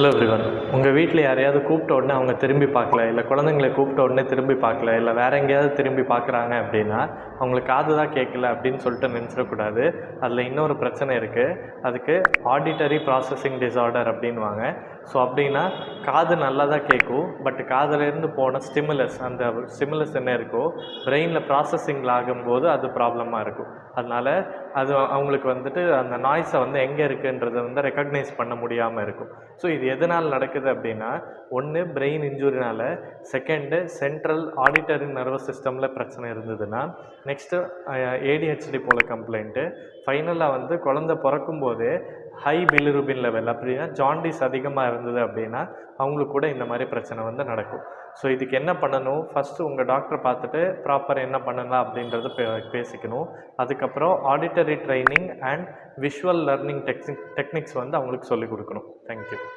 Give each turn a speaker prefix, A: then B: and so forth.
A: Hello everyone. உங்கள் வீட்டில் யாரையாவது கூப்பிட்ட உடனே அவங்க திரும்பி பார்க்கல, இல்லை குழந்தைங்களை கூப்பிட்ட உடனே திரும்பி பார்க்கல, இல்லை வேறு எங்கேயாவது திரும்பி பார்க்குறாங்க அப்படின்னா அவங்களுக்கு காது தான் கேட்கல அப்படின்னு சொல்லிட்டு நினச்சிடக்கூடாது. அதில் இன்னொரு பிரச்சனை இருக்குது. அதுக்கு ஆடிட்டரி ப்ராசஸிங் டிஸார்டர் அப்படின்வாங்க. ஸோ அப்படின்னா காது நல்லா தான் கேட்கும், பட் காதுலேருந்து போன ஸ்டிமுலஸ், அந்த ஸ்டிமுலஸ் என்ன இருக்கோ பிரெயினில் ப்ராசஸிங்கில் ஆகும்போது அது ப்ராப்ளமாக இருக்கும். அதனால் அது அவங்களுக்கு வந்துட்டு அந்த நாய்ஸை எங்கே இருக்குன்றதை ரெக்கக்னைஸ் பண்ண முடியாமல் இருக்கும். ஸோ இது எதனால் நடக்குது அப்படின்னா, ஒன்று பிரெயின் இன்ஜுரினால், செகண்டு சென்ட்ரல் ஆடிட்டரி நர்வஸ் சிஸ்டமில் பிரச்சனை இருந்ததுன்னா, நெக்ஸ்ட்டு ஏடிஹெச்டி போல் கம்ப்ளைண்ட்டு, ஃபைனலாக குழந்தை பிறக்கும்போதே ஹை பிலிருபின் லெவல், அப்படின்னா ஜாண்டிஸ் அதிகமாக இருந்தது அப்படின்னா அவங்களுக்கு கூட இந்த மாதிரி பிரச்சனை நடக்கும். ஸோ இதுக்கு என்ன பண்ணணும், ஃபஸ்ட்டு உங்கள் டாக்டரை பார்த்துட்டு ப்ராப்பர் என்ன பண்ணலாம் அப்படின்றத பேசிக்கணும். அதுக்கப்புறம் auditory training and visual learning techniques அவங்களுக்கு சொல்லிக் கொடுக்கணும். தேங்க்யூ.